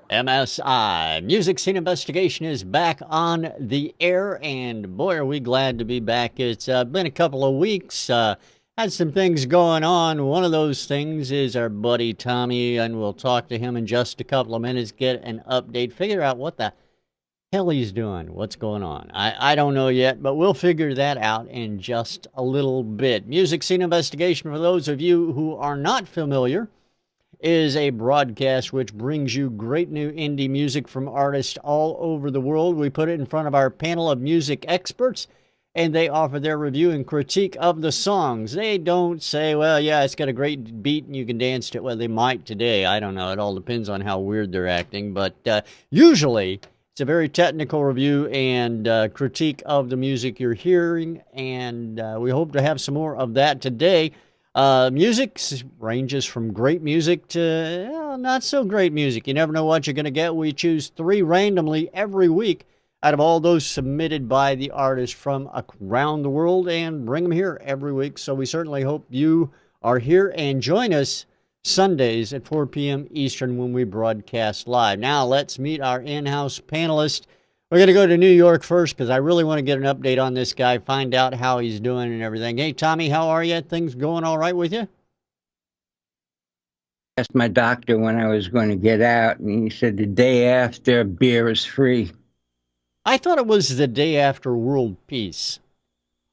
MSI, Music Scene Investigation, is back on the air, and boy, are we glad to be back. It's been a couple of weeks, had some things going on. One of those things is our buddy Tommy, and we'll talk to him in just a couple of minutes, get an update, figure out what the hell he's doing, what's going on. I don't know yet, but we'll figure that out in just a little bit. Music Scene Investigation, for those of you who are not familiar, is a broadcast which brings you great new indie music from artists all over the world. We put it in front of our panel of music experts, and they offer their review and critique of the songs. They don't say, well, yeah, it's got a great beat and you can dance to it. Well, they might today. I don't know. It all depends on how weird they're acting. But usually it's a very technical review and critique of the music you're hearing, and we hope to have some more of that today. Music ranges from great music to not so great music. You never know what you're going to get. We choose 3 randomly every week out of all those submitted by the artists from around the world and bring them here every week. So we certainly hope you are here and join us Sundays at 4 p.m. Eastern when we broadcast live. Now let's meet our in-house panelist. We're going to go to New York first because I really want to get an update on this guy, find out how he's doing and everything. Hey, Tommy, how are you? Things going all right with you? I asked my doctor when I was going to get out, and he said the day after beer is free. I thought it was the day after world peace.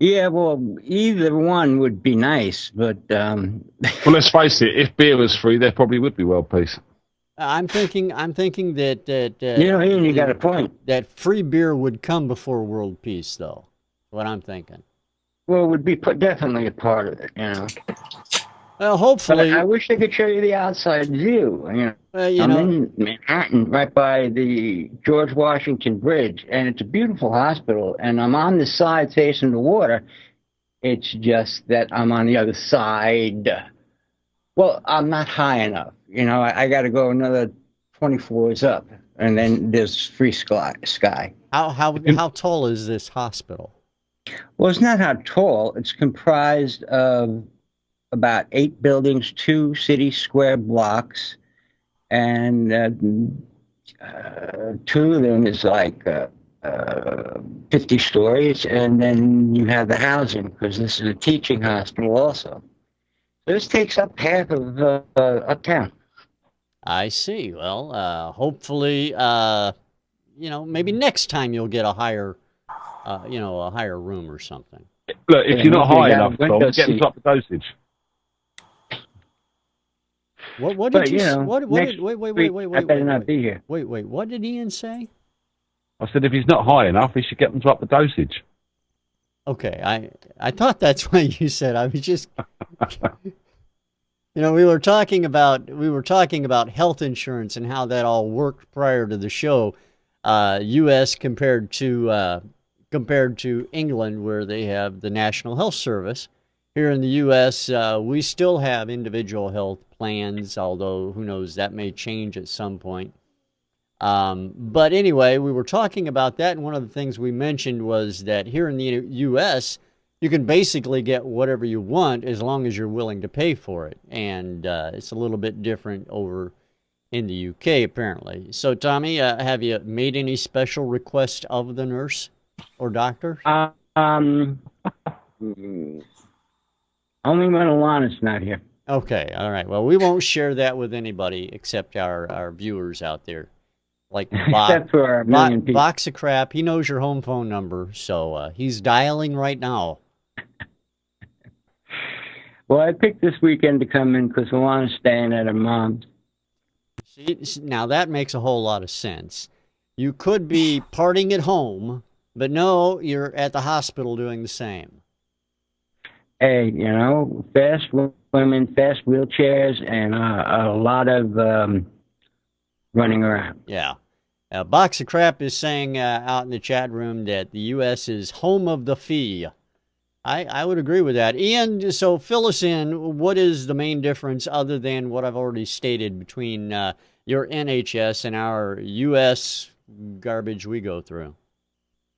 Yeah, well, either one would be nice, but... Well, let's face it, if beer was free, there probably would be world peace. I'm thinking that Ian, you got a point. That free beer would come before world peace, though. What I'm thinking. Well, it would be definitely a part of it. Well, hopefully. But I wish I could show you the outside view. I'm in Manhattan, right by the George Washington Bridge, and it's a beautiful hospital. And I'm on the side facing the water. It's just that I'm on the other side. Well, I'm not high enough. I got to go another 20 floors up, and then there's free sky. How tall is this hospital? Well, it's not how tall. It's comprised of about 8 buildings, 2 city square blocks, and 2 of them is like 50 stories, and then you have the housing, because this is a teaching hospital also. This takes up half of uptown. I see. Well, hopefully, maybe next time you'll get a higher room or something. Look, if you're not high enough, Tom, get them to up the dosage. What did you say? Wait. I better not be here. Wait. What did Ian say? I said if he's not high enough, he should get them to up the dosage. Okay, I thought that's what you said. I was just, we were talking about health insurance and how that all worked prior to the show. U.S. compared to England, where they have the National Health Service. Here in the U.S., we still have individual health plans, although who knows, that may change at some point. But anyway, we were talking about that, and one of the things we mentioned was that here in the U.S., you can basically get whatever you want as long as you're willing to pay for it. And it's a little bit different over in the U.K., apparently. So, Tommy, have you made any special requests of the nurse or doctor? Only when Alana's not here. Okay, all right. Well, we won't share that with anybody except our viewers out there. Like except for our million people. Box of crap. He knows your home phone number, so he's dialing right now. Well, I picked this weekend to come in because Alana's staying at her mom's. See, now that makes a whole lot of sense. You could be partying at home, but no, you're at the hospital doing the same. Hey, fast women, fast wheelchairs, and a lot of running around. Yeah. Box of Crap is saying out in the chat room that the U.S. is home of the fee. I would agree with that. Ian, so fill us in. What is the main difference, other than what I've already stated, between your NHS and our U.S. garbage we go through?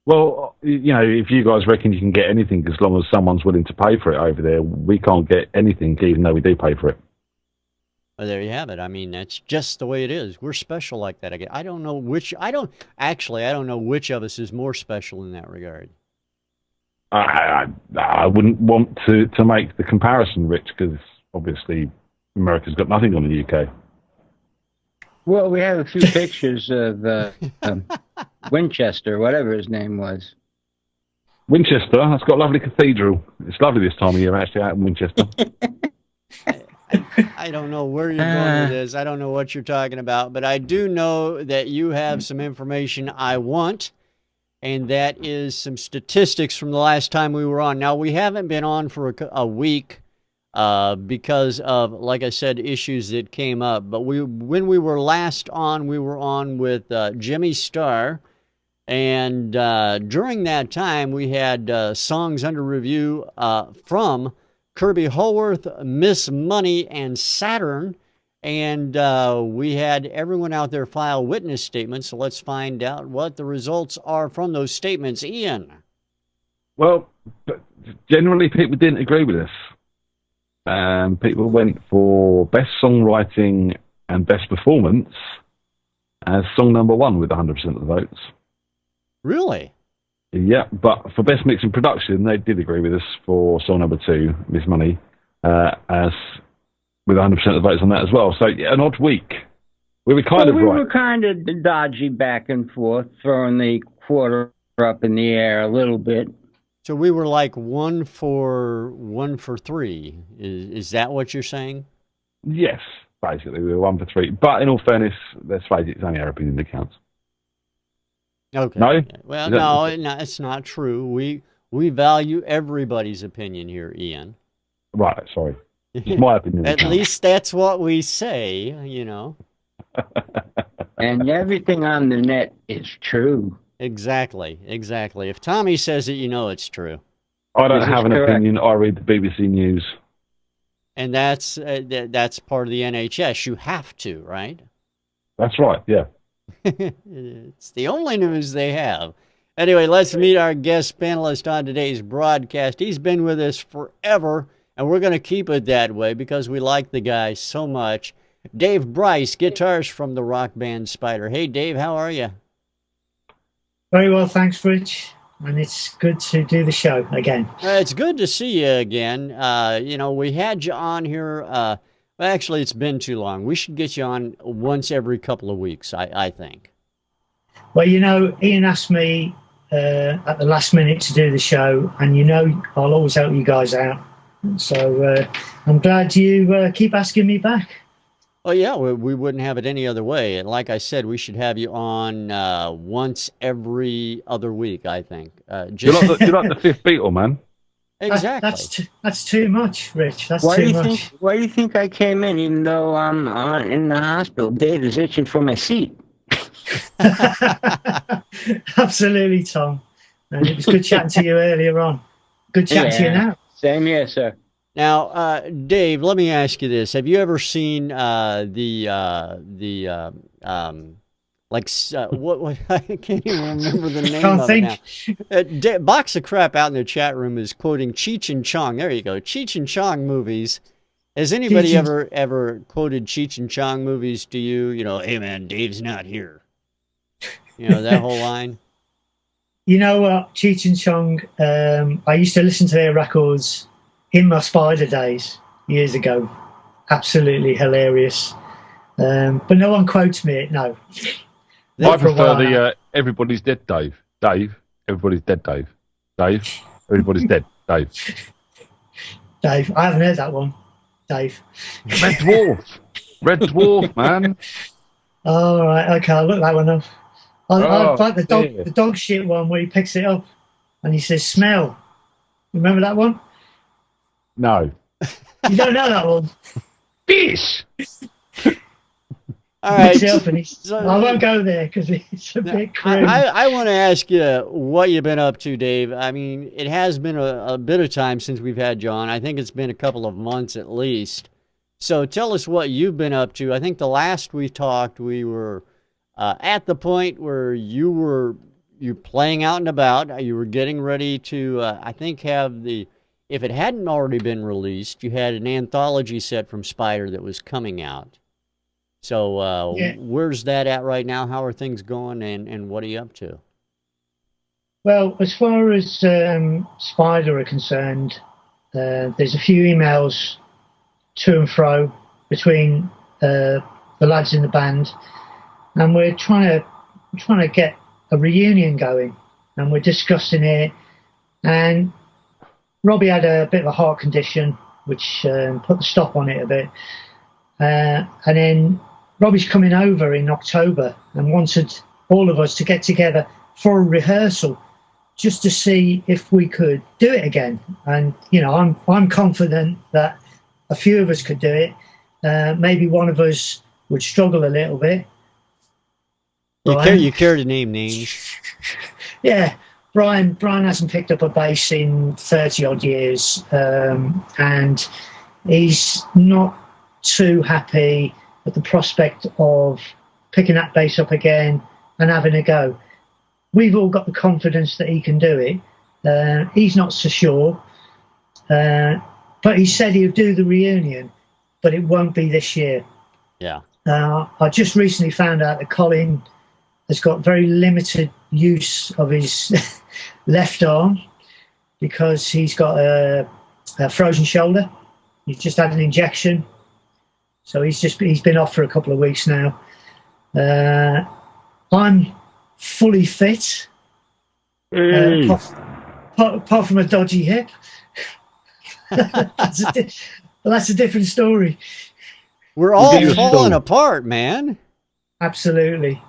Well, if you guys reckon you can get anything as long as someone's willing to pay for it over there, we can't get anything even though we do pay for it. Well, there you have it. I mean, that's just the way it is. We're special like that. I don't know which of us is more special in that regard. I wouldn't want to make the comparison, Rich, because obviously America's got nothing on the UK. Well, we have a few pictures of Winchester, whatever his name was. Winchester, that's got a lovely cathedral. It's lovely this time of year, actually, out in Winchester. I don't know where you're going with this. I don't know what you're talking about, but I do know that you have some information I want, and that is some statistics from the last time we were on. Now, we haven't been on for a week because of, like I said, issues that came up. But when we were last on, we were on with Jimmy Starr. And during that time, we had songs under review from Kirby Holworth, Miss Money, and Saturn. And we had everyone out there file witness statements. So let's find out what the results are from those statements. Ian. Well, generally people didn't agree with us. People went for best songwriting and best performance as song number 1 with 100% of the votes. Really? Yeah, but for best mix and production, they did agree with us for song number 2, Miss Money, as with 100% of the votes on that as well. So yeah, an odd week. We were kind of right. We were kind of dodgy back and forth, throwing the quarter up in the air a little bit. So we were like 1 for 3. Is that what you're saying? Yes, basically we were 1 for 3. But in all fairness, let's face it, it's only our opinion that counts. Okay. No? Well, no, it's not true. We value everybody's opinion here, Ian. Right, sorry. It's my opinion. At least that's what we say, you know. And everything on the net is true. Exactly. If Tommy says it, you know it's true. I don't have an opinion. I read the BBC News. And that's part of the NHS. You have to, right? That's right, yeah. It's the only news they have. Anyway, let's meet our guest panelist on today's broadcast. He's been with us forever, and we're going to keep it that way because we like the guy so much. Dave Bryce, guitarist from the rock band Spider. Hey, Dave, how are you? Very well, thanks, Rich. And it's good to do the show again. It's good to see you again. We had you on here. Well, actually, it's been too long. We should get you on once every couple of weeks, I think. Well, Ian asked me at the last minute to do the show, and I'll always help you guys out. So I'm glad you keep asking me back. Oh, yeah, we wouldn't have it any other way. And like I said, we should have you on once every other week, I think. You're like the fifth Beatle, man. Exactly. That's too much, Rich. That's too much. Why do you think I came in, even though I'm in the hospital? Dave is itching for my seat. Absolutely, Tom. And it was good chatting to you earlier on. Good chatting to you now. Same here, sir. Now, Dave, let me ask you this: have you ever seen what I can't even remember the name of it now. Box of Crap out in the chat room is quoting Cheech and Chong. There you go, Cheech and Chong movies. Has anybody ever quoted Cheech and Chong movies to you? Hey man, Dave's not here. That whole line. You know what, Cheech and Chong? I used to listen to their records in my Spider days years ago. Absolutely hilarious. But no one quotes me. No. I prefer the Everybody's Dead Dave. Dave, Everybody's Dead Dave. Dave, Everybody's Dead Dave. Dave, I haven't heard that one. Dave. Red Dwarf, man. All right, okay, I'll look that one up. I like the dog shit one where he picks it up and he says, "Smell." Remember that one? No. You don't know that one? Fish! All right. I won't go there because it's a bit crude. I want to ask you what you've been up to, Dave. I mean, it has been a bit of time since we've had you on. I think it's been a couple of months at least. So tell us what you've been up to. I think the last we talked, we were at the point where you're playing out and about. You were getting ready to, I think, have the if it hadn't already been released, you had an anthology set from Spider that was coming out. So where's that at right now? How are things going, and what are you up to? Well, as far as Spider are concerned, there's a few emails to and fro between the lads in the band, and we're trying to get a reunion going, and we're discussing it. And Robbie had a bit of a heart condition, which put the stop on it a bit. And then Robbie's coming over in October and wanted all of us to get together for a rehearsal, just to see if we could do it again. And I'm confident that a few of us could do it. Maybe one of us would struggle a little bit. You care to name names? Yeah, Brian hasn't picked up a bass in 30 odd years, and he's not too happy at the prospect of picking that bass up again and having a go. We've all got the confidence that he can do it. He's not so sure, but he said he'll do the reunion, but it won't be this year. Yeah. I just recently found out that Colin has got very limited use of his left arm because he's got a frozen shoulder. He's just had an injection, so he's been off for a couple of weeks now. I'm fully fit, apart from a dodgy hip. That's a different story. We're all falling apart, man. Absolutely.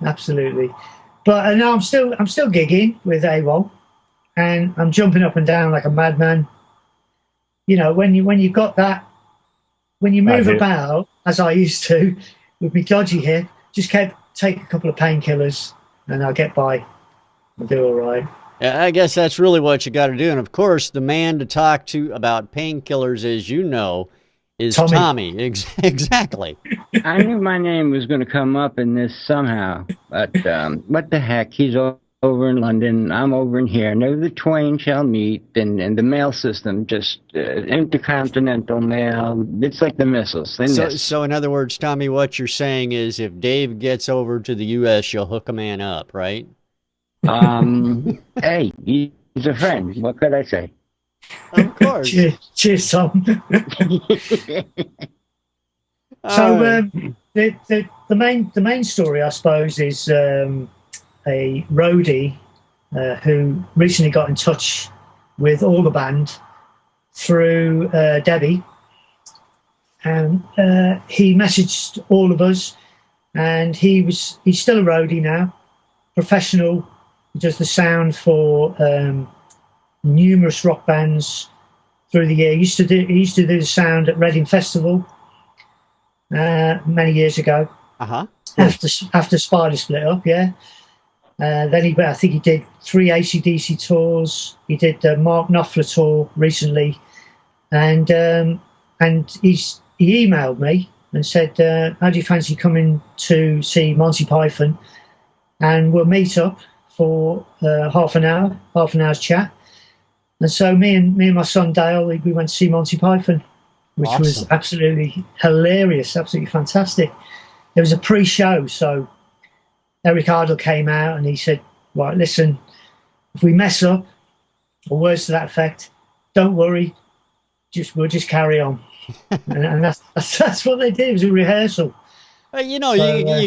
But now I'm still gigging with AWOL, and I'm jumping up and down like a madman. When you've got that, when you move about as I used to with my dodgy hip, just take a couple of painkillers and I'll get by. I'll do all right. Yeah, I guess that's really what you got to do. And of course, the man to talk to about painkillers, as you know, is Tommy. Exactly. I knew my name was going to come up in this somehow, but what the heck? He's over in London, I'm over in here. Never the twain shall meet, and the mail system, just intercontinental mail. It's like the missiles. So in other words, Tommy, what you're saying is if Dave gets over to the U.S., you'll hook a man up, right? Hey, he's a friend. What could I say? Of course. Cheers, Tom. So the main story, I suppose, is a roadie who recently got in touch with all the band through Debbie, and he messaged all of us, and he's still a roadie now, professional. He does the sound for numerous rock bands through the year. He used to do the sound at Reading Festival many years ago. After Spider split up, yeah. Then I think he did 3 AC/DC tours. He did the Mark Knopfler tour recently, and he emailed me and said, "How do you fancy coming to see Monty Python? And we'll meet up for half an hour's chat." And so me and my son Dale, we went to see Monty Python, which was absolutely hilarious, absolutely fantastic. There was a pre-show, so Eric Idle came out and he said, "Right, listen, if we mess up, or words to that effect, don't worry, we'll just carry on." and that's what they did. It was a rehearsal. You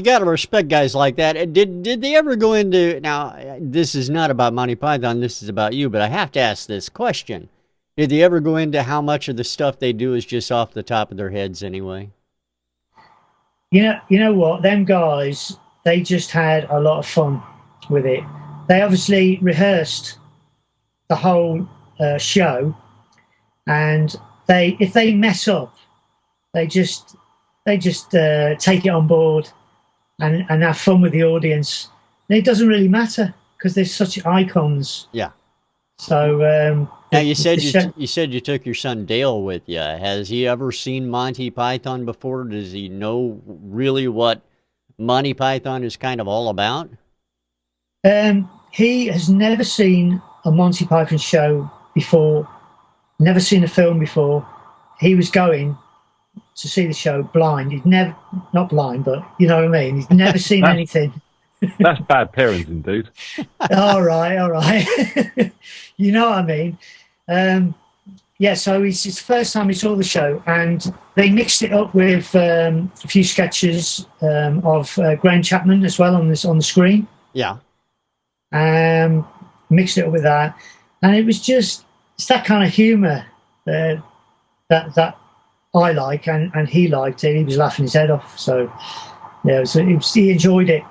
got to respect guys like that. Did they ever go into, now this is not about Monty Python, this is about you, but I have to ask this question. Did they ever go into how much of the stuff they do is just off the top of their heads anyway? You know what? Them guys, they just had a lot of fun with it. They obviously rehearsed the whole show, and if they mess up, they just take it on board and have fun with the audience. And it doesn't really matter because they're such icons. Yeah. So now you said you took your son Dale with you. Has he ever seen Monty Python before? Does he know really what Monty Python is kind of all about? He has never seen a Monty Python show before never seen a film before. He was going to see the show blind. He'd never, not blind, but you know what I mean. He's never seen anything. That's bad parenting, dude. All right. You know what I mean. Yeah, so it's the first time he saw the show, and they mixed it up with a few sketches of Graham Chapman as well on the screen. Yeah. Mixed it up with that, and it's that kind of humour that I like, and he liked it. He was laughing his head off. So yeah, he enjoyed it.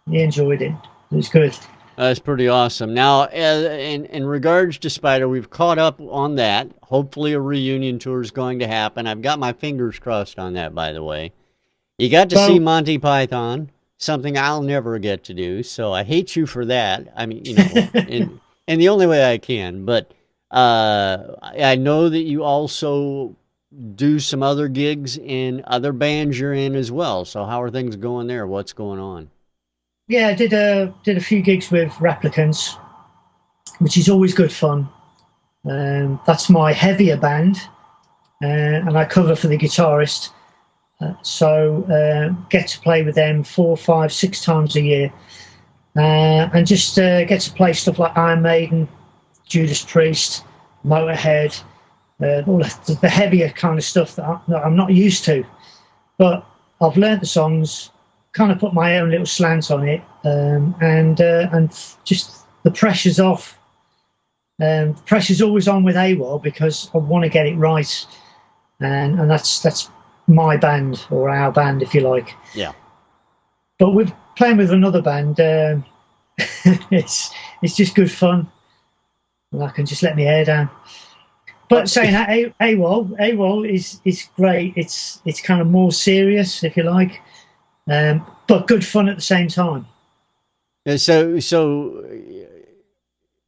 He enjoyed it. It was good. That's pretty awesome. Now, in regards to Spider, we've caught up on that. Hopefully a reunion tour is going to happen. I've got my fingers crossed on that, by the way. You got to see Monty Python, something I'll never get to do, so I hate you for that. I mean, in the only way I can. But I know that you also do some other gigs in other bands you're in as well. So how are things going there? What's going on? Yeah, I did a few gigs with Replicants, which is always good fun. That's my heavier band, and I cover for the guitarist. So get to play with them 4, 5, 6 times a year, and just get to play stuff like Iron Maiden, Judas Priest, Motorhead, all the heavier kind of stuff that I'm not used to. But I've learnt the songs, kind of put my own little slant on it, and just the pressure's off. The pressure's always on with AWOL because I want to get it right, and that's my band, or our band, if you like. Yeah. But we're playing with another band. It's just good fun, and I can just let my hair down. But saying that, AWOL is great. It's kind of more serious, if you like. But good fun at the same time. So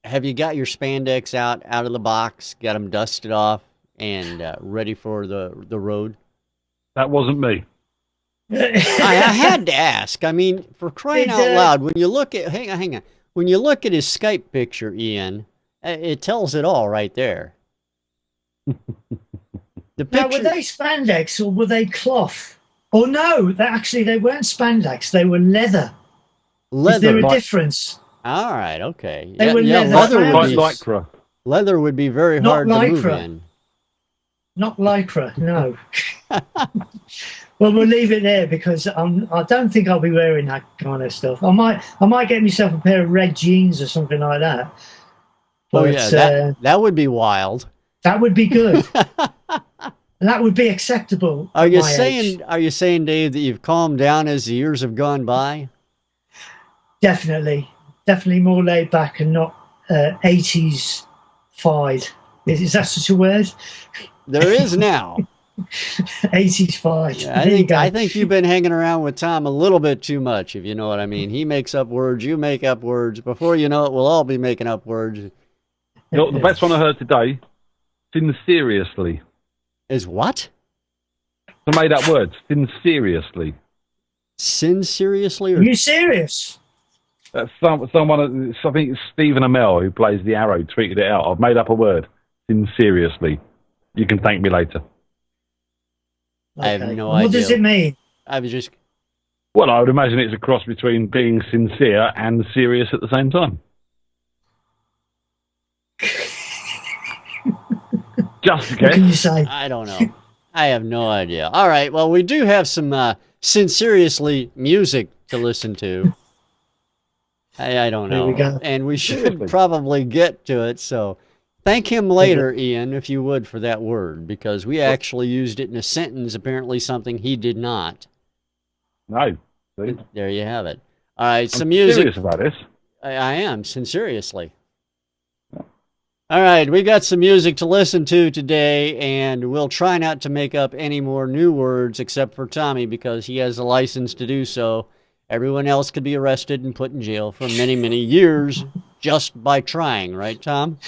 have you got your spandex out of the box, got them dusted off, and ready for the road? That wasn't me. I had to ask. I mean, for crying out loud, when you look at hang on, when you look at his Skype picture, Ian, it tells it all right there. The picture. Now, were they spandex or were they cloth? Oh no, they weren't spandex. They were leather. Leather. Is there a difference? All right. Okay. They were leather. Lycra. Leather would be very hard to move in. Not lycra, no. Well, we'll leave it there because I don't think I'll be wearing that kind of stuff. I might get myself a pair of red jeans or something like that. But, that would be wild. That would be good. That would be acceptable. Are you saying, Dave, that you've calmed down as the years have gone by? Definitely more laid back and not 80s fied. Is that such a word? There is now. 80s fied. Yeah, I think you've been hanging around with Tom a little bit too much, if you know what I mean. He makes up words, you make up words. Before you know it, we'll all be making up words. You know, the best one I heard today, sinceriously. Is what? I made up words. Sinceriously. Sinceriously? Are you serious? Someone, I think it's Stephen Amell, who plays the Arrow, tweeted it out. I've made up a word. Sinceriously. You can thank me later. Okay. I have no idea. What does it mean? I was just... Well, I would imagine it's a cross between being sincere and serious at the same time. Just a guess. What can you say? I don't know. I have no idea. All right. Well, we do have some sinceriously music to listen to. I don't know. There we go. And we should probably get to it. So thank him later, Ian, if you would, for that word, because we actually used it in a sentence, apparently something he did not. No. There you have it. All right. Some I'm music. serious about this. I am, sinceriously. All right, we got some music to listen to today, and we'll try not to make up any more new words except for Tommy because he has a license to do so. Everyone else could be arrested and put in jail for many, many years just by trying, right, Tom?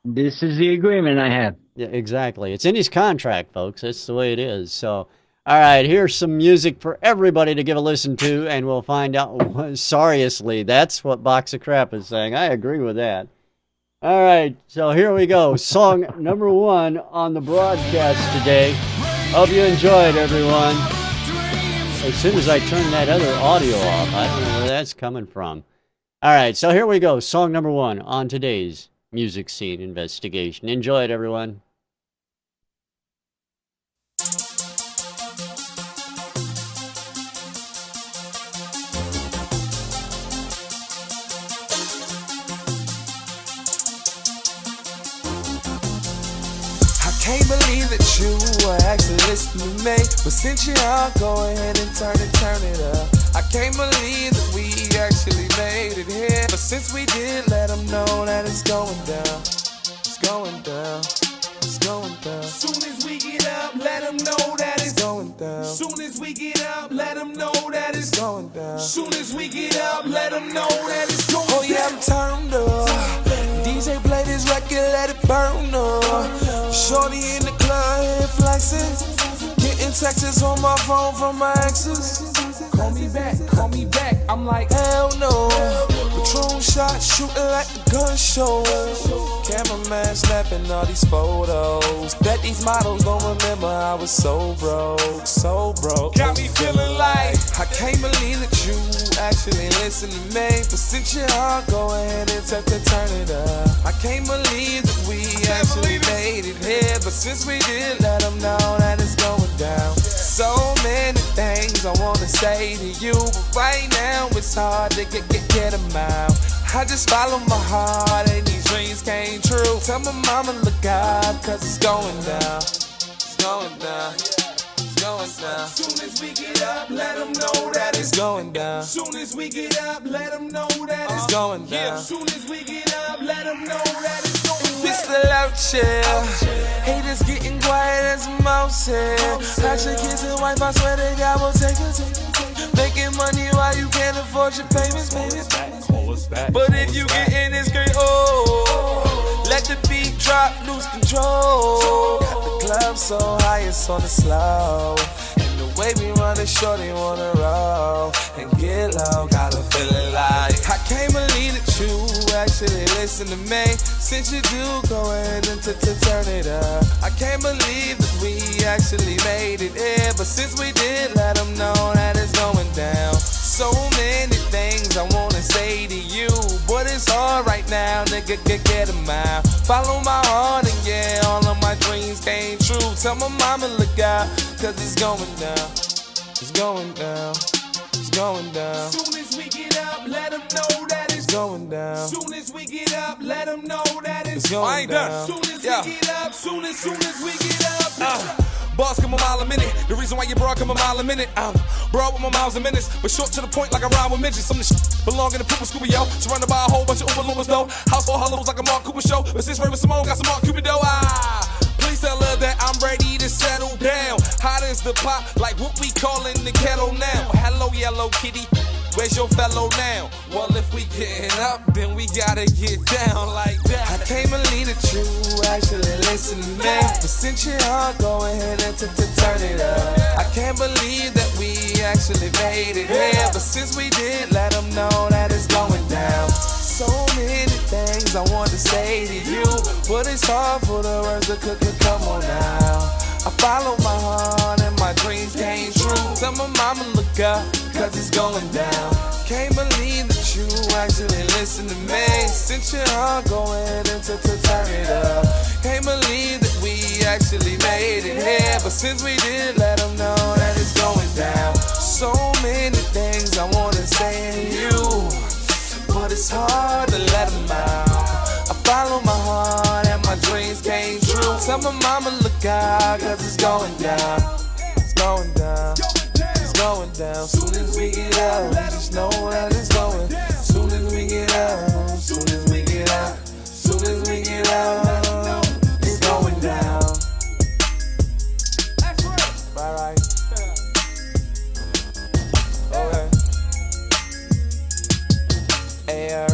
This is the agreement I have. Yeah, exactly. It's in his contract, folks. That's the way it is. So, all right, here's some music for everybody to give a listen to, and we'll find out. Seriously, that's what Box of Crap is saying. I agree with that. All right, so here we go. Song number 1 on the broadcast today. Hope you enjoyed, everyone. As soon as I turn that other audio off, I don't know where that's coming from. All right, so here we go. Song number 1 on today's Music Scene Investigation. Enjoy it, everyone. Can't believe that you were actually listening to me, but since you are, go ahead and turn it up. I can't believe that we actually made it here, but since we did, let them know that it's going down. It's going down. It's going down. Soon as we get up, let them know that it's going down. Soon as we get up, let them know that it's going down. Soon as we get up, let them know that it's going down. Oh yeah, I'm turned up. DJ play this record, let it burn up. Shorty in the club, head flexing. Getting texts on my phone from my exes. Call me back, I'm like, hell no. Patron shot, shooting like the gun show. Cameraman snapping all these photos. Bet these models don't remember I was so broke. Got me feeling like I can't believe that you actually listen to me. But since you are, go ahead and turn it up. I can't believe that we actually made it here. But since we did, let them know that it's going down. So many things I wanna say to you, but right now it's hard to get them out. I just follow my heart and these dreams came true. Tell my mama look out, cause it's going down. It's going down. It's going down. Soon as we get up, let them know that it's going down. Soon as we get up, let them know that it's going down. Soon as we get up, let them know that it's going down. It's the loud chill. Haters getting quiet as a mouse here. How's your kids and wife? I swear to God will take it. Making money while you can't afford your payments, baby. But if you get in this great, oh, let the beat drop, lose control. Got the club so high, it's on the slow. And the way we run it, shorty wanna roll and get low. Got a feeling like I can't believe that you actually listen to me. Since you do, go ahead and turn it up. I can't believe that we actually made it here, but since we did, let them know that it's going down. So many things I wanna say to you, but it's hard right now, nigga, get them out. Follow my heart and yeah, all of my dreams came true. Tell my mama look out, cause it's going down. It's going down. It's going down. Soon as we get up, let them know that it's going down. Soon as we get up, let them know that it's going down. Soon as we get up, soon as we get up. Boss come a mile a minute. The reason why you broad come a mile a minute. I'm broad with my miles and minutes, but short to the point like I rhyme with midgets. Some of the shit belong in the pooper Scooby yo. Surrounded by a whole bunch of Uber Lumas though. House full hollows like a Mark Cooper show. But since Ray with Simone got some Mark Cupid though. Please tell her that I'm ready to settle down. Hot as the pot, like what we callin' the kettle now. Hello, yellow kitty. Where's your fellow now? Well, if we getting up, then we gotta get down like that. I can't believe that you actually listen to me. But since you are, go ahead and turn it up. I can't believe that we actually made it here. But since we did, let them know that it's going down. So many things I want to say to you, but it's hard for the words to come on now. I follow my heart and my dreams came true. Tell my mama look up, cause it's going down. Can't believe that you actually listen to me. Since you're all going into to turn it up. Can't believe that we actually made it here. But since we did, let them know that it's going down. So many things I wanna say to you, but it's hard to let them out. I follow my heart and my dreams came true. Tell my mama look out, cause it's going down. It's going down. It's going down. Soon as we get out, just know that it's going. Soon as we get out, soon as we get out, soon as we get out, it's going down. Right. Okay. Air.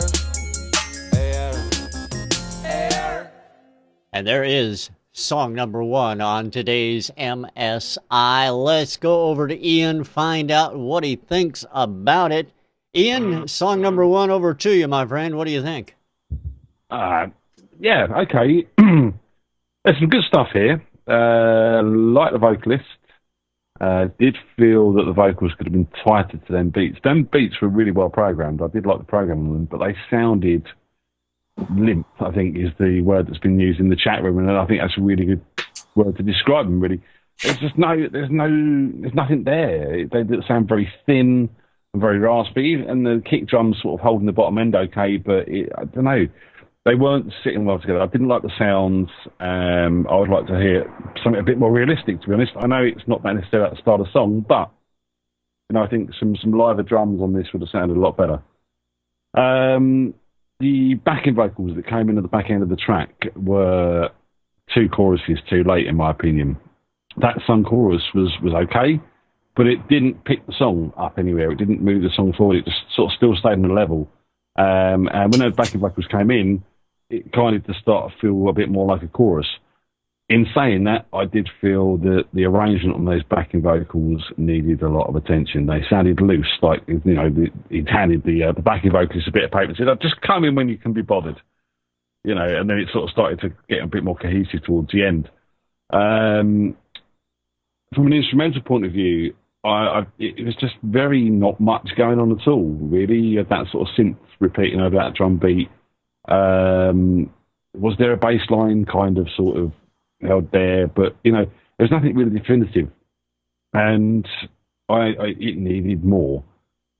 And there is song number 1 on today's MSI. Let's go over to Ian, find out what he thinks about it. Ian, song number 1 over to you, my friend. What do you think? Yeah, okay. There's some good stuff here. Like the vocalist, did feel that the vocals could have been tighter to them beats. Them beats were really well programmed. I did like the programming on them, but they sounded limp, I think is the word that's been used in the chat room, and I think that's a really good word to describe them, really. There's nothing there. They sound very thin and very raspy, and the kick drums sort of holding the bottom end okay, but I don't know. They weren't sitting well together. I didn't like the sounds. I would like to hear something a bit more realistic, to be honest. I know it's not necessarily at the start of the song, but I think some live drums on this would have sounded a lot better. The backing vocals that came in at the back end of the track were 2 choruses too late, in my opinion. That sung chorus was okay, but it didn't pick the song up anywhere. It didn't move the song forward. It just sort of still stayed on the level. And when those backing vocals came in, it kind of just started to feel a bit more like a chorus. In saying that, I did feel that the arrangement on those backing vocals needed a lot of attention. They sounded loose, like, he'd handed the backing vocalist a bit of paper and said, just come in when you can be bothered. And then it sort of started to get a bit more cohesive towards the end. From an instrumental point of view, it was just very not much going on at all, really. You had that sort of synth repeating over that drum beat. Was there a bass line kind of sort of held there? But, there's nothing really definitive. And it needed more.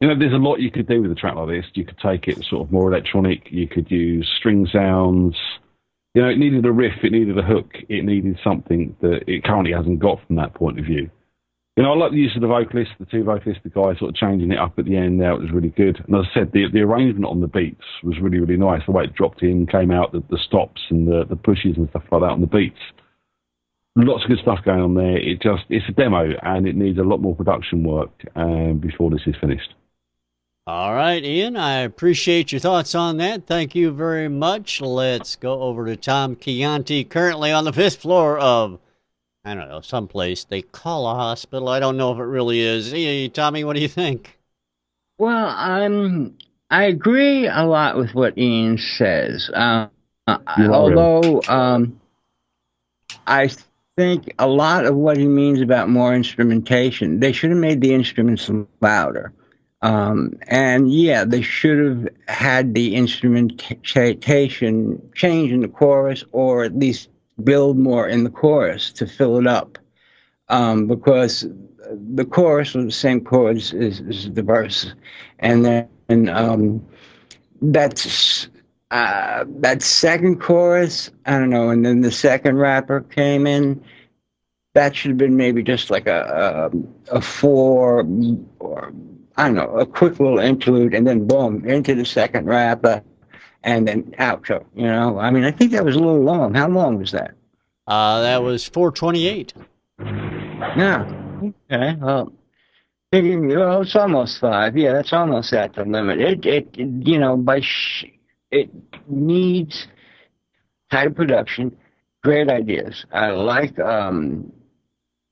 There's a lot you could do with a track like this. You could take it sort of more electronic. You could use string sounds. It needed a riff. It needed a hook. It needed something that it currently hasn't got from that point of view. I like the use of the vocalists, the 2 vocalists, the guy sort of changing it up at the end there. It was really good. And as I said, the arrangement on the beats was really, really nice. The way it dropped in, came out, the stops and the pushes and stuff like that on the beats. Lots of good stuff going on there. It's a demo and it needs a lot more production work before this is finished. All right, Ian, I appreciate your thoughts on that. Thank you very much. Let's go over to Tom Chianti, currently on the 5th floor of, I don't know, someplace they call a hospital. I don't know if it really is. Hey, Tommy, what do you think? Well, I agree a lot with what Ian says. Although I think a lot of what he means about more instrumentation, they should have made the instruments louder. And yeah, they should have had the instrumentation change in the chorus, or at least build more in the chorus to fill it up. Because the chorus was the same chords as the verse. And then that second chorus, I don't know, and then the second rapper came in. That should have been maybe just like a 4 or I don't know, a quick little interlude, and then boom, into the second rapper, and then outro. I think that was a little long. How long was that? That was 4:28. Yeah. Okay. Well, it's almost 5. Yeah, that's almost at the limit. It needs tighter production, great ideas. I like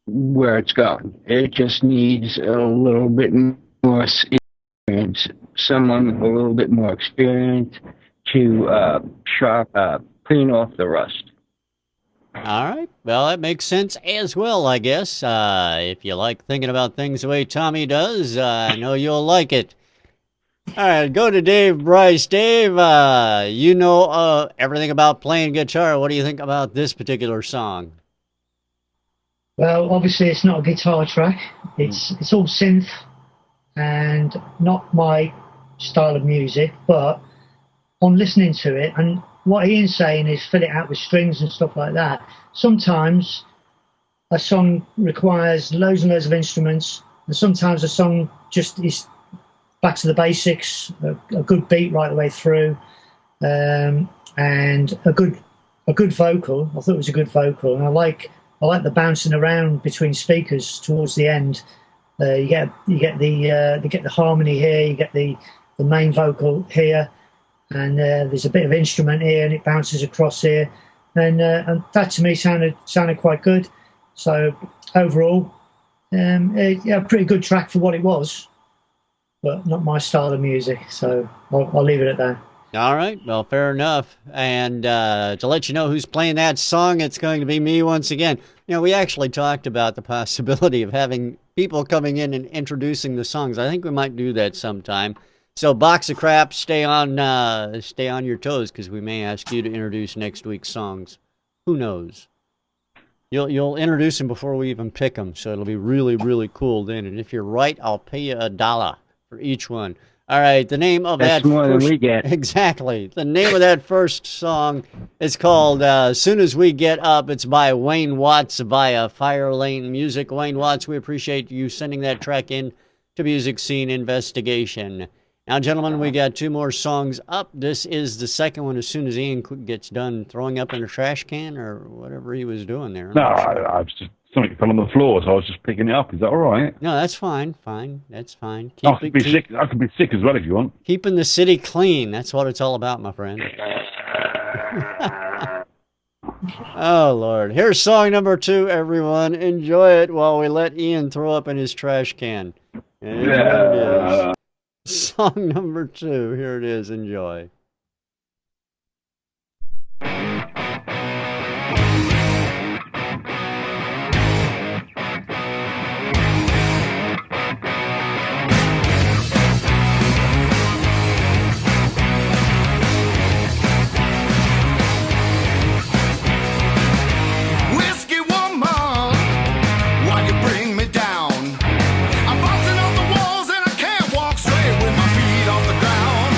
where it's going. It just needs a little bit more experience, someone with a little bit more experience to clean off the rust. All right. Well, that makes sense as well, I guess. If you like thinking about things the way Tommy does, I know you'll like it. All right, go to Dave Bryce. Dave, you know everything about playing guitar. What do you think about this particular song? Well, obviously it's not a guitar track. It's all synth and not my style of music, but on listening to it, and what Ian's saying is fill it out with strings and stuff like that. Sometimes a song requires loads and loads of instruments, and sometimes a song just is back to the basics, a good beat right the way through, and a good vocal. I thought it was a good vocal, and I like the bouncing around between speakers towards the end. You get the harmony here, you get the main vocal here, and there's a bit of instrument here, and it bounces across here, and that to me sounded quite good. So overall, a pretty good track for what it was, but not my style of music. So I'll leave it at that. All right. Well, fair enough. And to let you know who's playing that song, it's going to be me once again. We actually talked about the possibility of having people coming in and introducing the songs. I think we might do that sometime. So, Box of Crap, stay on your toes, because we may ask you to introduce next week's songs. Who knows? You'll introduce them before we even pick them, so it'll be really, really cool then. And if you're right, I'll pay you $1 for each one. All right, the name of That's more than we get. Exactly. The name of that first song is called As Soon As We Get Up. It's by Wayne Watts via Fire Lane Music. Wayne Watts, we appreciate you sending that track in to Music Scene Investigation. Now, gentlemen, we got 2 more songs up. This is the second one as soon as Ian gets done throwing up in a trash can or whatever he was doing there. No, I was just... Something fell on the floor, so I was just picking it up. Is that all right? No, that's fine. That's fine. I could be sick as well if you want. Keeping the city clean. That's what it's all about, my friend. Oh, Lord. Here's song number 2, everyone. Enjoy it while we let Ian throw up in his trash can. And here it is. Song number 2. Here it is. Enjoy. I'm bouncing off the walls and I can't walk straight with my feet off the ground.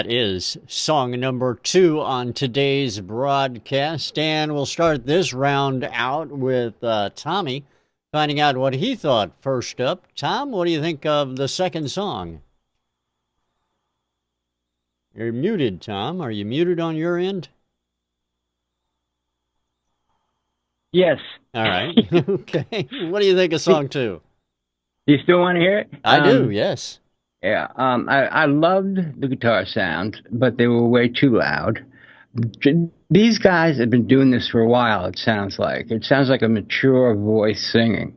That is song number 2 on today's broadcast. And we'll start this round out with Tommy, finding out what he thought first up. Tom, what do you think of the second song? You're muted, Tom. Are you muted on your end? Yes. All right. Okay. What do you think of song 2? Do you still want to hear it? I do, yes. Yeah. I loved the guitar sounds, but they were way too loud. These guys have been doing this for a while, it sounds like. It sounds like a mature voice singing.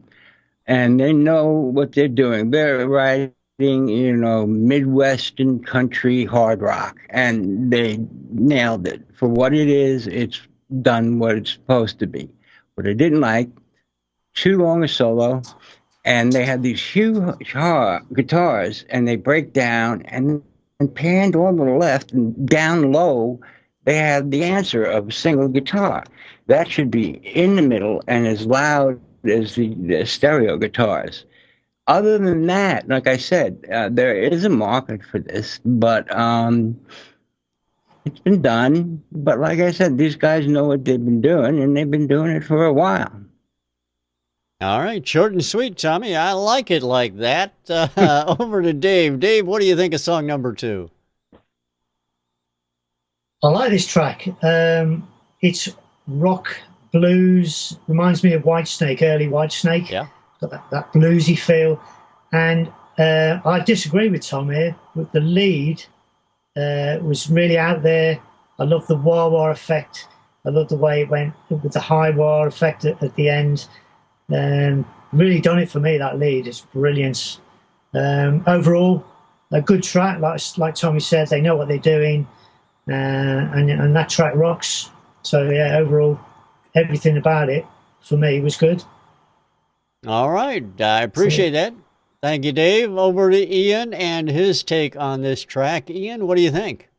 And they know what they're doing. They're writing, Midwestern country hard rock. And they nailed it. For what it is, it's done what it's supposed to be. What I didn't like, too long a solo. And they have these huge guitars, and they break down and panned on to the left and down low. They have the answer of a single guitar. That should be in the middle and as loud as the stereo guitars. Other than that, like I said, there is a market for this, but it's been done. But like I said, these guys know what they've been doing, and they've been doing it for a while. All right, short and sweet, Tommy. I like it like that. Over to Dave. Dave, what do you think of song number 2? I like this track. It's rock, blues, reminds me of Whitesnake, early Whitesnake. Yeah. Got that bluesy feel. And I disagree with Tom here. With the lead was really out there. I love the wah-wah effect. I love the way it went with the high wah effect at the end. Really done it for me, that lead. It's brilliant. Overall, a good track. Like Tommy said, they know what they're doing. And that track rocks. So, yeah, overall, everything about it, for me, was good. All right. I appreciate that. Thank you, Dave. Over to Ian and his take on this track. Ian, what do you think?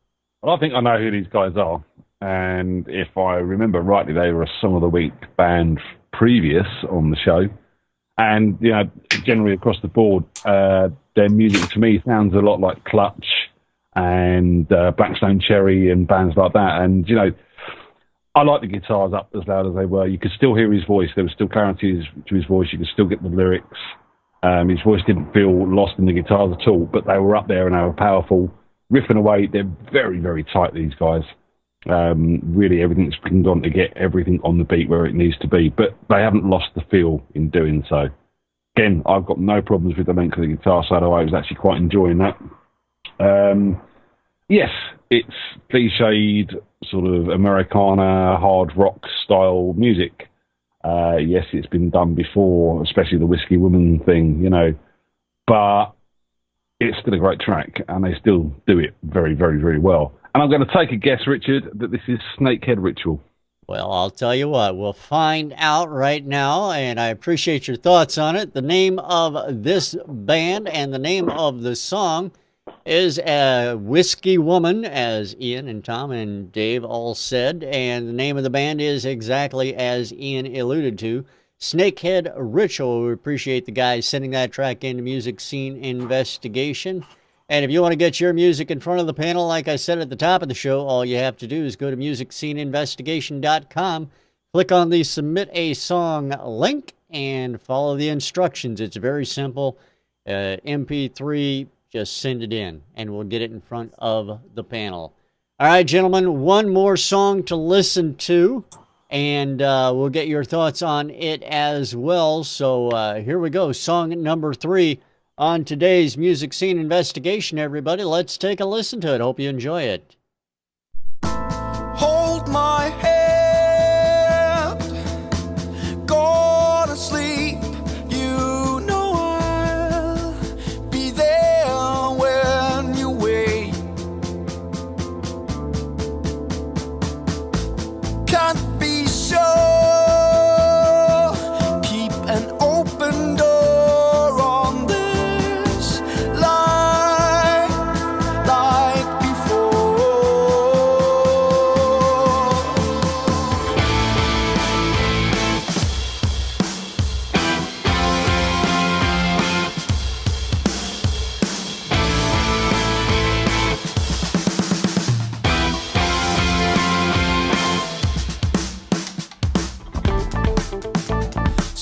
Well, I think I know who these guys are. And if I remember rightly, they were a Song of the Week band previous on the show. And, generally across the board, their music to me sounds a lot like Clutch and Blackstone Cherry and bands like that. And, I like the guitars up as loud as they were. You could still hear his voice. There was still clarity to his voice. You could still get the lyrics. His voice didn't feel lost in the guitars at all, but they were up there and they were powerful, riffing away. They're very, very tight, these guys. Really, everything's been done to get everything on the beat where it needs to be, but they haven't lost the feel in doing so. Again, I've got no problems with the length of the guitar solo. I was actually quite enjoying that. Yes, it's cliched sort of Americana hard rock style music. Yes, it's been done before, especially the Whiskey Woman thing, but it's still a great track, and they still do it very, very, very well. And I'm going to take a guess, Richard, that this is Snakehead Ritual. Well, I'll tell you what, we'll find out right now, and I appreciate your thoughts on it. The name of this band and the name of the song is Whiskey Woman, as Ian and Tom and Dave all said, and the name of the band is exactly as Ian alluded to, Snakehead Ritual. We appreciate the guys sending that track into Music Scene Investigation. And if you want to get your music in front of the panel, like I said at the top of the show, all you have to do is go to MusicSceneInvestigation.com, click on the Submit a Song link, and follow the instructions. It's very simple. MP3, just send it in, and we'll get it in front of the panel. All right, gentlemen, one more song to listen to, and we'll get your thoughts on it as well. So here we go, song number 3. On today's Music Scene Investigation, everybody. Let's take a listen to it. Hope you enjoy it. Hold my hand, go to sleep. You know I'll be there when you wake. Can't be sure, keep an open door. Like before.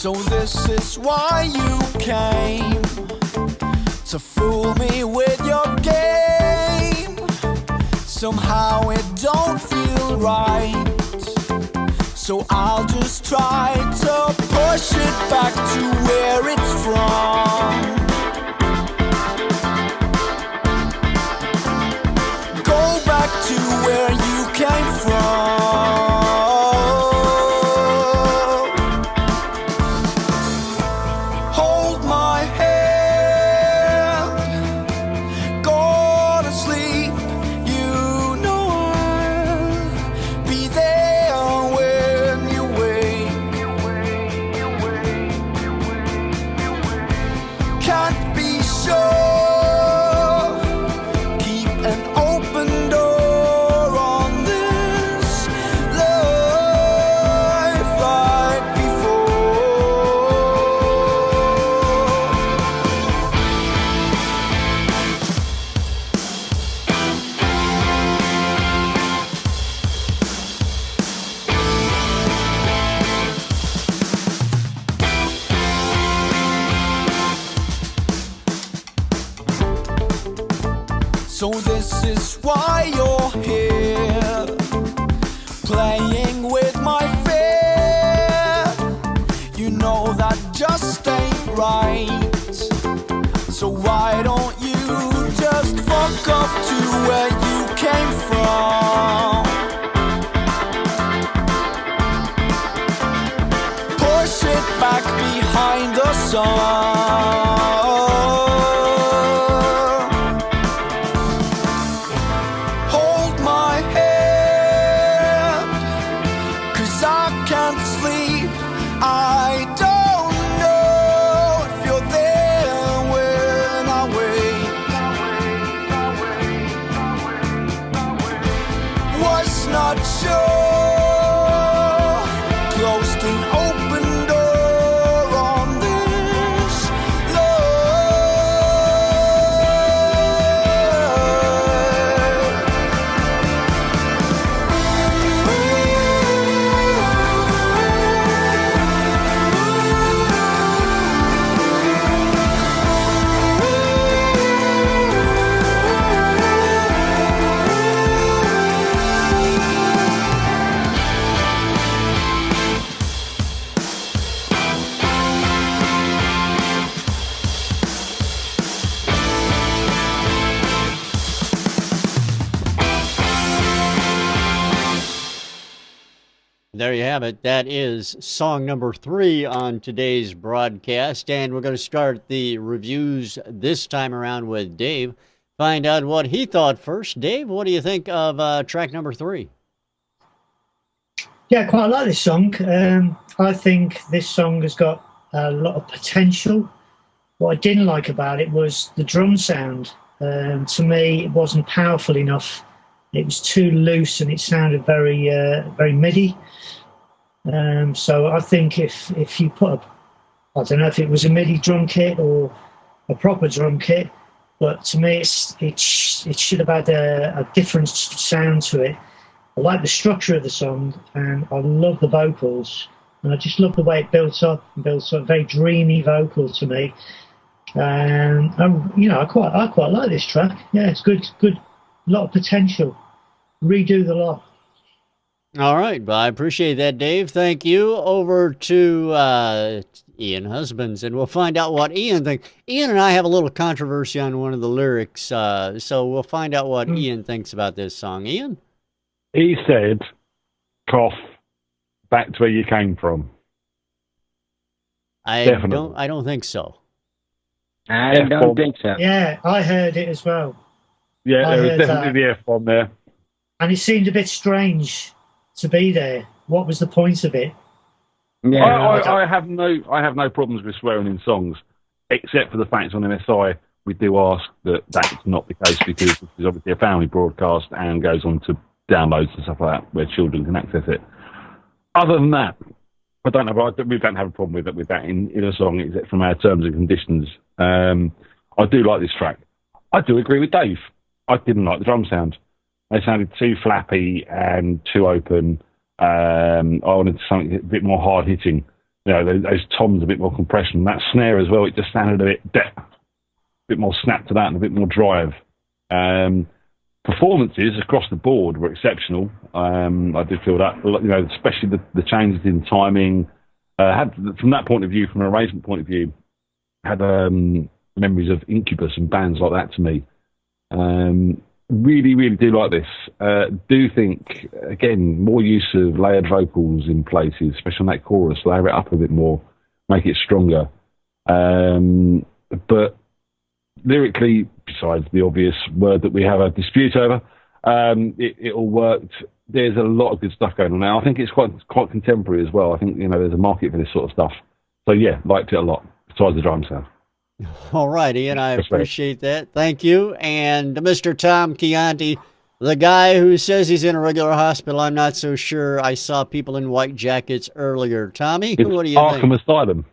So this is why you came, to fool me with your game. Somehow it don't feel right, so I'll just try to push it back to where it's from. Go back to where you came from. Hold my hand, go to sleep. You know I'll be there when you wake. Can't be sure. Keep an open door on this life like before. So this is why you're here, playing with my fear. You know that just ain't right. So why don't you just fuck off to where you came from? Push it back behind the sun. Hold my hand, 'cause I can't sleep. I don't know if you're there when I wake. Was not sure. Closed an open door on this There you have it. That is song number 3 on today's broadcast. And we're going to start the reviews this time around with Dave. Find out what he thought first. Dave, what do you think of track number 3? Yeah, quite like this song. I think this song has got a lot of potential. What I didn't like about it was the drum sound. To me, it wasn't powerful enough. It was too loose and it sounded very, very MIDI. So I think if you put I don't know if it was a MIDI drum kit or a proper drum kit, but to me it should have had a different sound to it. I like the structure of the song and I love the vocals and I just love the way it built up, very dreamy vocal to me. And I quite like this track. Yeah, it's good, lot of potential. Redo the lot. All right. Well, I appreciate that, Dave. Thank you. Over to Ian Husbands, and we'll find out what Ian thinks. Ian and I have a little controversy on one of the lyrics, so we'll find out what Ian thinks about this song. Ian? He said, cough, back to where you came from. I don't think so. I don't think so. Yeah, I heard it as well. Yeah, there was definitely the F-bomb there. And it seemed a bit strange to be there. What was the point of it? Yeah, I have no problems with swearing in songs, except for the fact on MSI we do ask that that's not the case because this is obviously a family broadcast and goes on to downloads and stuff like that where children can access it. Other than that, we don't have a problem with that in a song except from our terms and conditions. I do like this track. I do agree with Dave. I didn't like the drum sound. They sounded too flappy and too open. I wanted something a bit more hard-hitting. those toms, a bit more compression. That snare as well, it just sounded a bit more snap to that and a bit more drive. Performances across the board were exceptional. I did feel that, especially the changes in timing. From that point of view, from an arrangement point of view, had memories of Incubus and bands like that to me. Really, really do like this. Do think, again, more use of layered vocals in places, especially on that chorus, layer it up a bit more, make it stronger. But lyrically, besides the obvious word that we have a dispute over, it all worked. There's a lot of good stuff going on now. I think it's quite contemporary as well. I think, there's a market for this sort of stuff. So, yeah, liked it a lot, besides the drum sound. All right, Ian, I appreciate that. Thank you. And Mr. Tom Chianti, the guy who says he's in a regular hospital, I'm not so sure. I saw people in white jackets earlier. Tommy, what do you think? Arkham Asylum.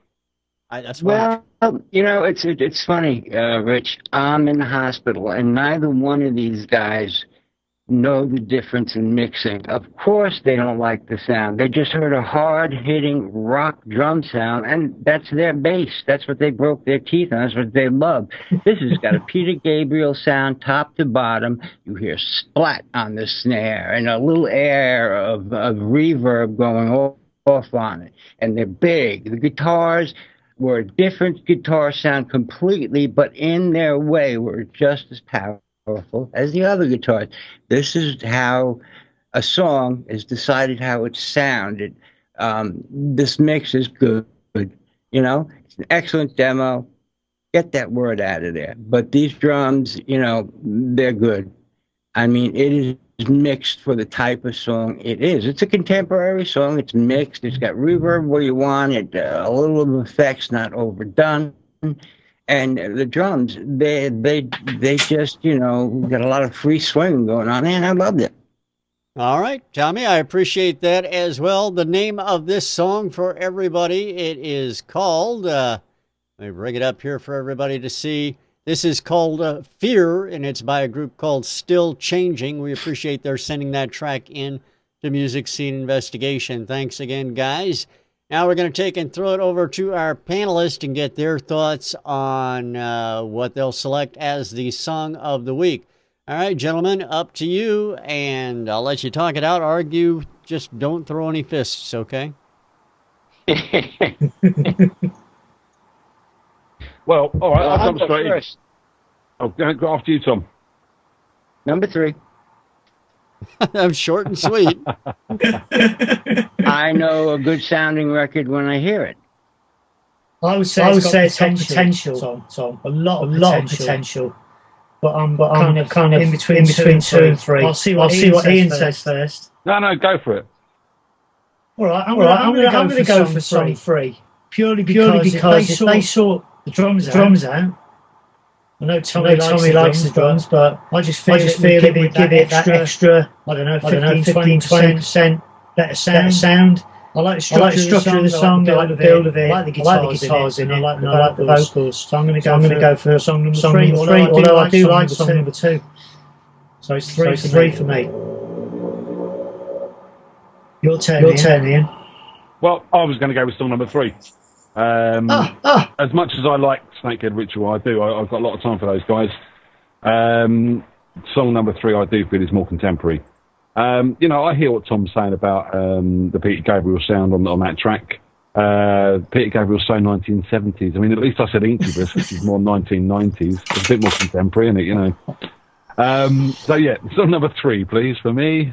Well, it's funny, Rich. I'm in the hospital, and neither one of these guys know the difference in mixing. Of course they don't like the sound. They just heard a hard-hitting rock drum sound, and that's their bass. That's what they broke their teeth on. That's what they love. This has got a Peter Gabriel sound top to bottom. You hear splat on the snare and a little air of reverb going off on it. And they're big. The guitars were a different guitar sound completely, but in their way were just as powerful as the other guitars. This is how a song is decided, how it sounded. This mix is good. It's an excellent demo. Get that word out of there. But these drums, they're good. I mean, it is mixed for the type of song it is. It's a contemporary song. It's mixed. It's got reverb where you want it, a little effects, not overdone. And the drums, they just, got a lot of free swing going on, and I loved it. All right, Tommy, I appreciate that as well. The name of this song for everybody, it is called, let me bring it up here for everybody to see. This is called Fear, and it's by a group called Still Changing. We appreciate their sending that track in to Music Scene Investigation. Thanks again, guys. Now we're going to take and throw it over to our panelists and get their thoughts on what they'll select as the song of the week. All right, gentlemen, up to you, and I'll let you talk it out. Argue, just don't throw any fists, okay? Well, all right, I'll jump straight in. I'll go after you, Tom. Number 3. I'm short and sweet. I know a good sounding record when I hear it. I would say it's got potential, Tom. A lot of potential. But I'm kind of in between 2 and 3. I'll see what Ian says first. No, go for it. All right, I'm going to go for song 3. Purely because if they sort the drums out. I know Tommy likes the drums, but I just feel it would give it that extra, I don't know, 15-20% better sound. I like the structure of the song, I like the build of it, I like the guitars in it, I like the vocals. So I'm going to go for song number 3, although I do like song number 2. So it's 3 for me. Your turn, Ian. Well, I was going to go with song number 3. As much as I like Snakehead Ritual, I've got a lot of time for those guys. Song number 3, I do feel is more contemporary. I hear what Tom's saying about the Peter Gabriel sound on that track. Peter Gabriel's so 1970s. I mean, at least I said Incubus, which is more 1990s. It's a bit more contemporary, isn't it? So yeah, song number 3, please, for me.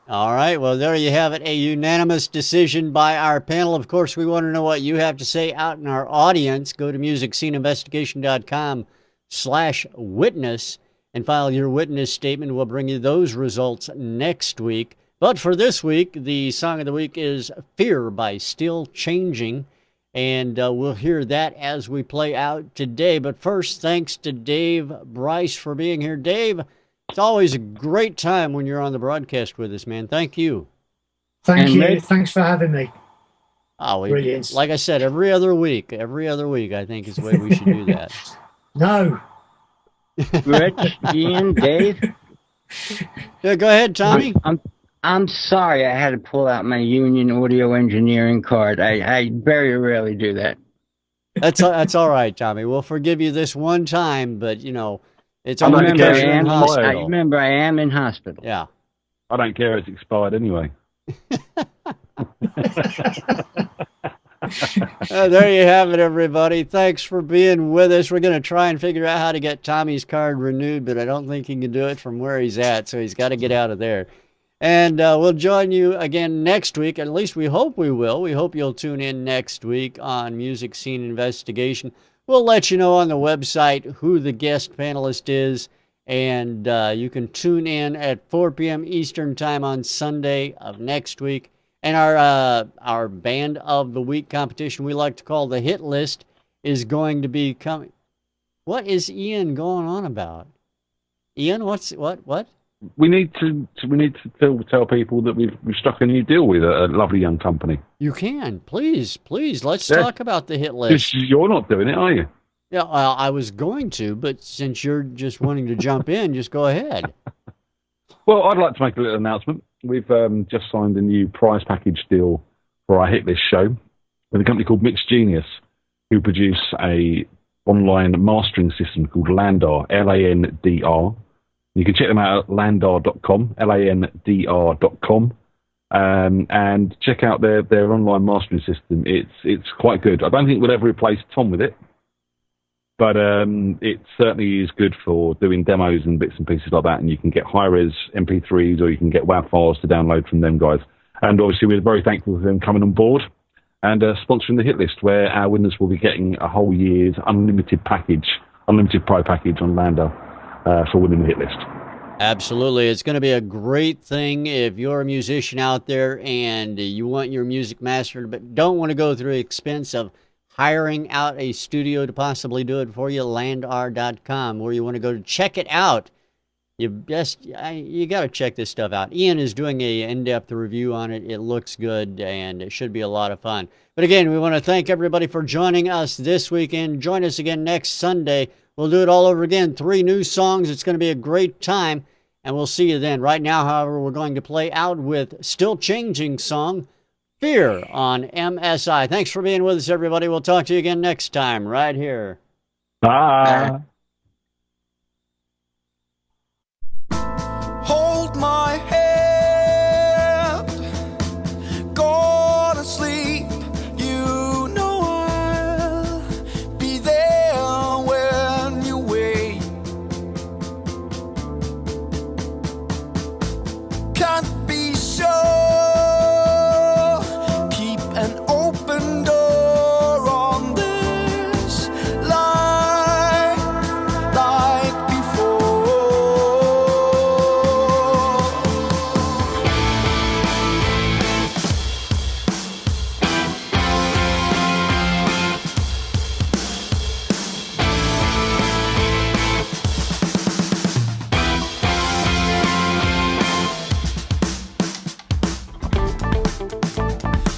All right, well, there you have it, a unanimous decision by our panel. Of course, we want to know what you have to say out in our audience. Go to musicsceneinvestigation.com/witness and file your witness statement. We'll bring you those results next week. But for this week, the song of the week is Fear by Still Changing, and we'll hear that as we play out today. But first, thanks to Dave Bryce for being here. Dave, it's always a great time when you're on the broadcast with us, man. Thank you. Thank you. Thanks for having me. Oh, brilliant. Like I said, every other week, I think is the way we should do that. No. Rich, Ian, Dave. Yeah, go ahead, Tommy. I'm sorry I had to pull out my union audio engineering card. I very rarely do that. That's all right, Tommy. We'll forgive you this one time, but it's I only remember because you're in hospital. I remember I am in hospital. Yeah. I don't care. It's expired anyway. There you have it, everybody. Thanks for being with us. We're going to try and figure out how to get Tommy's card renewed, but I don't think he can do it from where he's at, so he's got to get out of there. And we'll join you again next week. At least we hope we will. We hope you'll tune in next week on Music Scene Investigation. We'll let you know on the website who the guest panelist is, and you can tune in at 4 p.m. Eastern Time on Sunday of next week. And our Band of the Week competition we like to call the Hit List is going to be coming. What is Ian going on about? Ian, what? We need to tell people that we've struck a new deal with a lovely young company. You can, please. Let's talk about the Hit List. You're not doing it, are you? Yeah, well, I was going to, but since you're just wanting to jump in, just go ahead. Well, I'd like to make a little announcement. We've just signed a new prize package deal for our Hit List show with a company called Mixed Genius, who produce a online mastering system called Landar, Landr. You can check them out at landar.com, landr.com, and check out their online mastering system. It's quite good. I don't think we'll ever replace Tom with it, but it certainly is good for doing demos and bits and pieces like that, and you can get high-res MP3s or you can get WAV files to download from them guys. And obviously we're very thankful for them coming on board and sponsoring the Hit List, where our winners will be getting a whole year's unlimited pro package on Landar for winning the Hit List. Absolutely. It's going to be a great thing if you're a musician out there and you want your music mastered but don't want to go through the expense of hiring out a studio to possibly do it for you. Landr.com, where you want to go to check it out. You got to check this stuff out. Ian is doing a in-depth review on it. It looks good, and it should be a lot of fun. But again, we want to thank everybody for joining us this weekend. Join us again next Sunday. We'll do it all over again. 3 new songs. It's going to be a great time, and we'll see you then. Right now, however, we're going to play out with Still Changing song, Fear, on MSI. Thanks for being with us, everybody. We'll talk to you again next time right here. Bye. Hold my hand, go to sleep. You know I'll be there when you wake. Can't be sure. Keep an open door on this life, like before.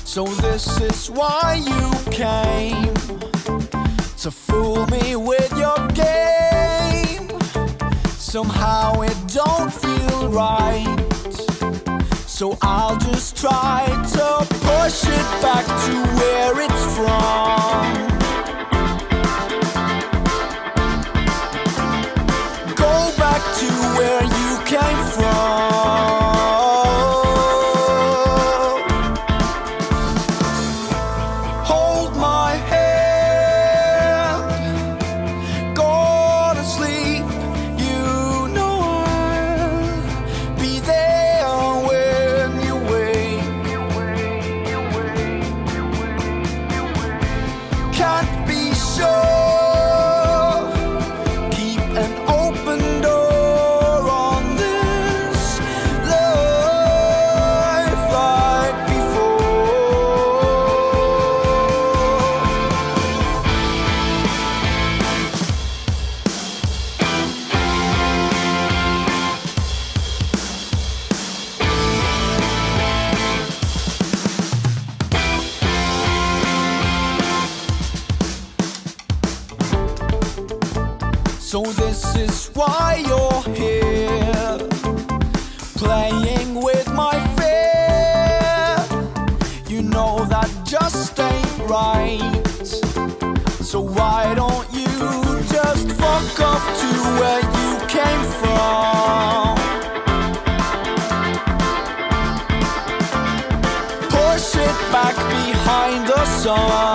So this is why you came, to fool me with your game. Somehow it don't feel right, so I'll just try to push it back to where it's from. Go back to where you came from. Hold my hand, go to sleep. You know I'll be there when you wake. Can't be sure. Keep an open door on this life, like before. So this is why you're here, playing with my fear. know that just ain't right. So why don't you just fuck off to where you came from? Push it back behind the sun.